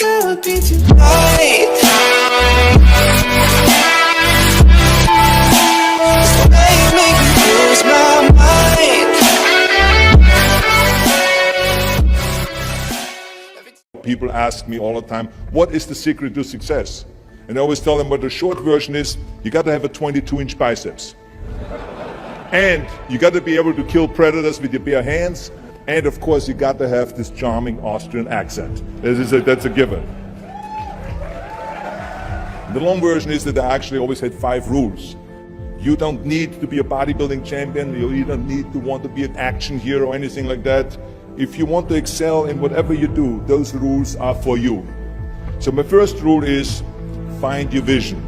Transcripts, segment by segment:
gonna be tonight. The way you make me lose my mind. People ask me all the time, what is the secret to success? And I always tell them what the short version is, you got to have a 22-inch biceps. And you got to be able to kill predators with your bare hands. And of course, you got to have this charming Austrian accent. That's a given. The long version is that I actually always had 5 rules. You don't need to be a bodybuilding champion. You don't need to want to be an action hero or anything like that. If you want to excel in whatever you do, those rules are for you. So my first rule is find your vision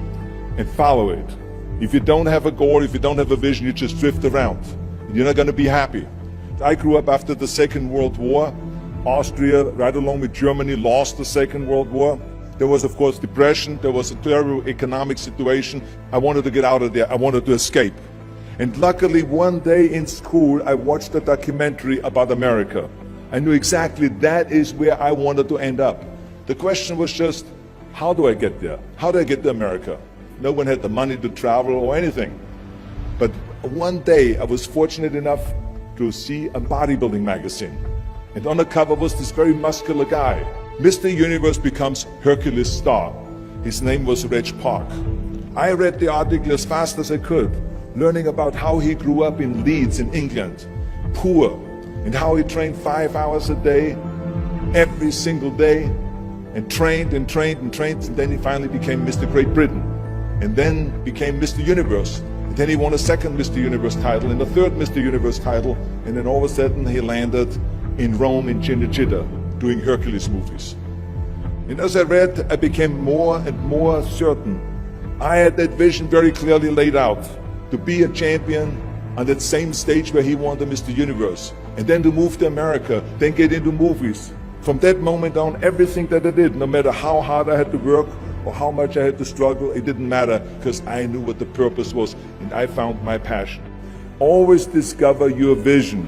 and follow it. If you don't have a goal, if you don't have a vision, you just drift around. You're not going to be happy. I grew up after the Second World War. Austria, right along with Germany, lost the Second World War. There was, of course, depression. There was a terrible economic situation. I wanted to get out of there. I wanted to escape. And luckily, one day in school, I watched a documentary about America. I knew exactly that is where I wanted to end up. The question was just, how do I get there? How do I get to America? No one had the money to travel or anything. But one day I was fortunate enough to see a bodybuilding magazine. And on the cover was this very muscular guy. Mr. Universe becomes Hercules star. His name was Reg Park. I read the article as fast as I could, learning about how he grew up in Leeds in England, poor, and how he trained 5 hours a day, every single day, and trained and trained and trained, and then he finally became Mr. Great Britain. And then became Mr. Universe. And then he won a second Mr. Universe title and a third Mr. Universe title. And then all of a sudden he landed in Rome in Cinecittà doing Hercules movies. And as I read, I became more and more certain. I had that vision very clearly laid out. To be a champion on that same stage where he won the Mr. Universe. And then to move to America, then get into movies. From that moment on, everything that I did, no matter how hard I had to work, or how much I had to struggle, it didn't matter because I knew what the purpose was and I found my passion. Always discover your vision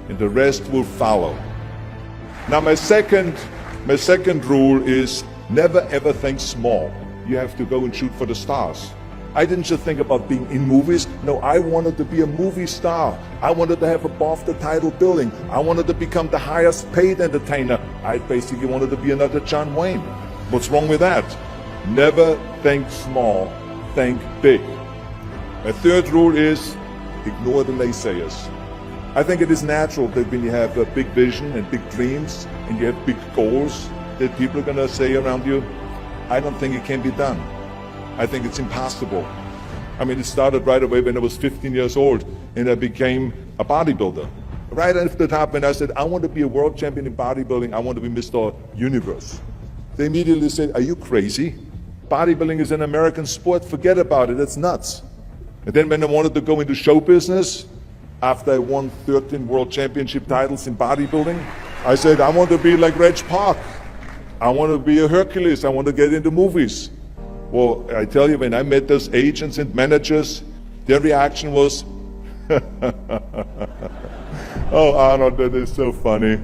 and the rest will follow. Now my second rule is never ever think small. You have to go and shoot for the stars. I didn't just think about being in movies. No, I wanted to be a movie star. I wanted to have above the title billing. I wanted to become the highest paid entertainer. I basically wanted to be another John Wayne. What's wrong with that? Never think small, think big. My third rule is ignore the naysayers. I think it is natural that when you have a big vision and big dreams and you have big goals that people are going to say around you, I don't think it can be done. I think it's impossible. I mean, it started right away when I was 15 years old and I became a bodybuilder. Right after the top when I said, I want to be a world champion in bodybuilding, I want to be Mr. Universe. They immediately said, are you crazy? Bodybuilding is an American sport, forget about it, it's nuts. And then when I wanted to go into show business, after I won 13 world championship titles in bodybuilding, I said, I want to be like Reg Park. I want to be a Hercules, I want to get into movies. Well, I tell you, when I met those agents and managers, their reaction was, oh Arnold, that is so funny.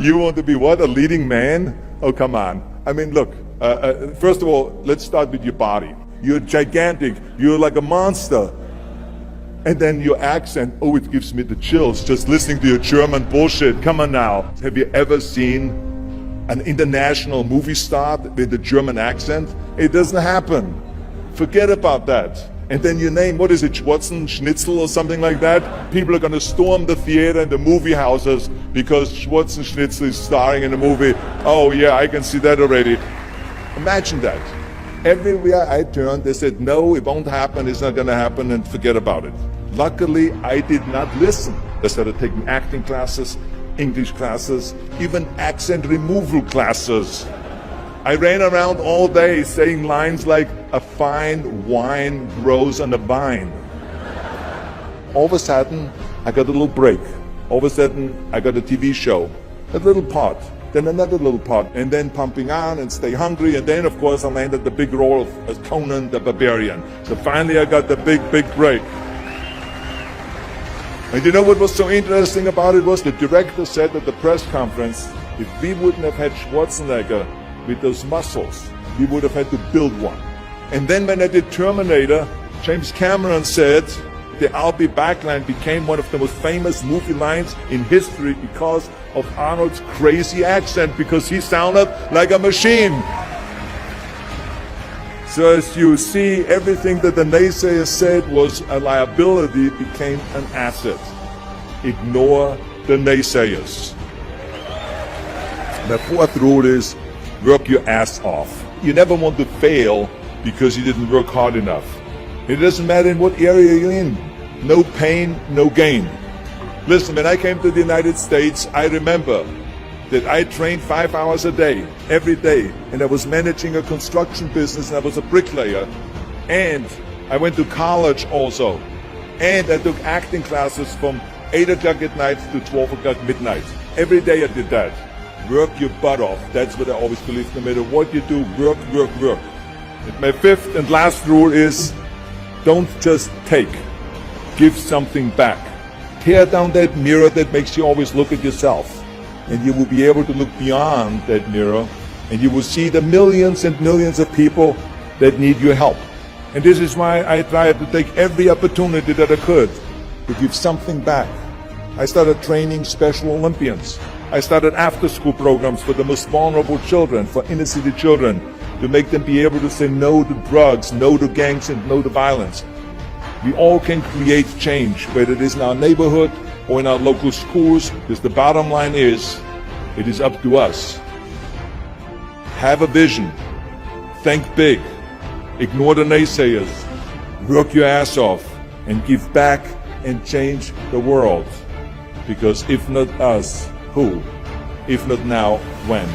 You want to be what, a leading man? Oh, come on. I mean, look, first of all, let's start with your body. You're gigantic, you're like a monster. And then your accent, oh, it gives me the chills just listening to your German bullshit. Come on now. Have you ever seen an international movie star with a German accent? It doesn't happen. Forget about that. And then your name, what is it, Schwarzenschnitzel or something like that? People are going to storm the theater and the movie houses because Schwarzenschnitzel is starring in a movie. Oh yeah, I can see that already. Imagine that. Everywhere I turned, they said, no, it won't happen, it's not going to happen, and forget about it. Luckily, I did not listen. I started taking acting classes, English classes, even accent removal classes. I ran around all day saying lines like, a fine wine grows on a vine. All of a sudden, I got a little break. All of a sudden, I got a TV show, a little part, then another little part, and then Pumping On and Stay Hungry, and then, of course, I landed the big role of Conan the Barbarian. So finally, I got the big break. And you know what was so interesting about it was the director said at the press conference, if we wouldn't have had Schwarzenegger with those muscles. We would have had to build one. And then when I did Terminator, James Cameron said the "I'll be back" line became one of the most famous movie lines in history because of Arnold's crazy accent, because he sounded like a machine. So as you see, everything that the naysayers said was a liability became an asset. Ignore the naysayers. The fourth rule is work your ass off. You never want to fail because you didn't work hard enough. It doesn't matter in what area you're in. No pain, no gain. Listen, when I came to the United States, I remember that I trained 5 hours a day, every day, and I was managing a construction business, and I was a bricklayer, and I went to college also, and I took acting classes from 8 o'clock at night to 12 o'clock midnight. Every day I did that. Work your butt off. That's what I always believe. No matter what you do, work, work, work. And my fifth and last rule is don't just take. Give something back. Tear down that mirror that makes you always look at yourself. And you will be able to look beyond that mirror, and you will see the millions and millions of people that need your help. And this is why I tried to take every opportunity that I could to give something back. I started training Special Olympians. I started after-school programs for the most vulnerable children, for inner-city children, to make them be able to say no to drugs, no to gangs, and no to violence. We all can create change, whether it is in our neighborhood or in our local schools, because the bottom line is, it is up to us. Have a vision. Think big. Ignore the naysayers. Work your ass off and give back and change the world. Because if not us, who? If not now, when?